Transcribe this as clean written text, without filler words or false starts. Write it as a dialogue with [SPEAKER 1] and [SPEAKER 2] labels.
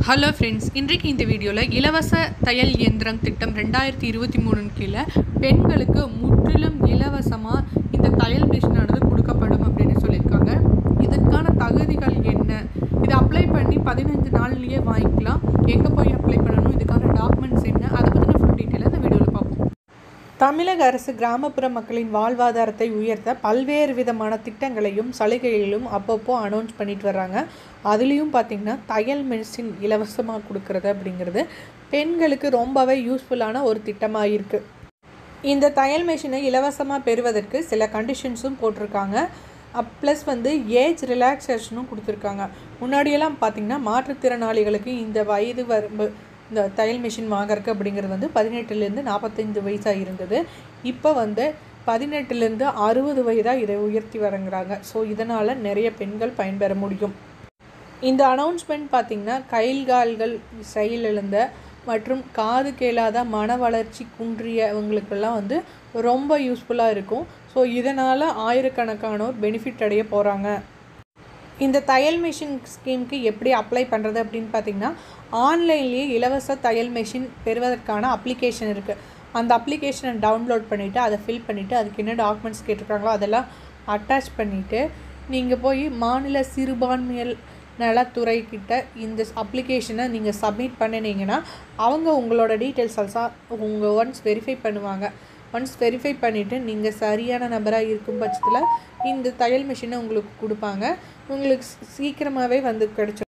[SPEAKER 1] Hello friends, இன்றைக்கு இந்த வீடியோவில் இலவச தையல் இயந்திரம் திட்டம் 2023 கீழே பெண்களுக்கு முற்றிலும் இலவசமாக இந்த தையல் மிஷினானது கொடுக்கப்படும் அப்படின்னு சொல்லியிருக்காங்க. இதற்கான தகுதிகள் என்ன, இதை அப்ளை பண்ணி 15 நாள்லேயே வாங்கிக்கலாம், எங்கே போய் அப்ளை பண்ணணும், இதுக்கான டாக்குமெண்ட்ஸ் என்ன, அதை பற்றின ஃபுல் டீட்டெயிலாக இந்த வீடியோவில் பார்ப்போம். தமிழக அரசு கிராமப்புற மக்களின் வாழ்வாதாரத்தை உயர்த்த பல்வேறு விதமான திட்டங்களையும் சலுகைகளையும் அப்பப்போ அனௌன்ஸ் பண்ணிட்டு வர்றாங்க. அதுலேயும் பார்த்திங்கன்னா தையல் மெஷின் இலவசமாக கொடுக்குறது அப்படிங்கிறது பெண்களுக்கு ரொம்பவே யூஸ்ஃபுல்லான ஒரு திட்டமாக இருக்குது. இந்த தையல் மெஷினை இலவசமாக பெறுவதற்கு சில கண்டிஷன்ஸும் போட்டிருக்காங்க. ப்ளஸ் ஏஜ் ரிலாக்ஸேஷனும் கொடுத்துருக்காங்க. முன்னாடியெல்லாம் பார்த்திங்கன்னா மாற்றுத்திறனாளிகளுக்கு இந்த வயது வரம்பு இந்த தையல் மிஷின் வாங்கறதுக்கு அப்படிங்கிறது 18லேருந்து 45 வயசாக இருந்தது. இப்போ 18லேருந்து 60 வயதாக இதை உயர்த்தி வரங்கிறாங்க. ஸோ இதனால் நிறைய பெண்கள் பயன்பெற முடியும். இந்த அனௌன்ஸ்மெண்ட் பார்த்திங்கன்னா கைகால்கள் செயலிழந்த மற்றும் காது கேளாத மன வளர்ச்சி குன்றியவங்களுக்கெல்லாம் ரொம்ப யூஸ்ஃபுல்லாக இருக்கும். ஸோ இதனால் ஆயிரக்கணக்கானோர் பெனிஃபிட் அடைய போகிறாங்க. இந்த தையல் மிஷின் ஸ்கீமுக்கு எப்படி அப்ளை பண்ணுறது அப்படின்னு பார்த்திங்கன்னா, ஆன்லைன்லேயே இலவச தையல் மிஷின் பெறுவதற்கான அப்ளிகேஷன் இருக்குது. அந்த அப்ளிகேஷனை டவுன்லோட் பண்ணிவிட்டு அதை ஃபில் பண்ணிவிட்டு அதுக்கு என்ன டாக்குமெண்ட்ஸ் கேட்டிருக்காங்களோ அதெல்லாம் அட்டாச் பண்ணிவிட்டு நீங்கள் போய் மாநில சிறுபான்மையர் நலத்துறை கிட்ட இந்த அப்ளிகேஷனை நீங்கள் சப்மிட் பண்ணினீங்கன்னா அவங்க உங்களோட டீட்டெயில்ஸ் எல்லாம் ஒன்ஸ் வெரிஃபை பண்ணுவாங்க. ஒன்ஸ் வெரிஃபை பண்ணிவிட்டு நீங்கள் சரியான நபராக இருக்கும் பட்சத்தில் இந்த தையல் மிஷினை உங்களுக்கு கொடுப்பாங்க. உங்களுக்கு சீக்கிரமாகவே கிடச்சிடும்.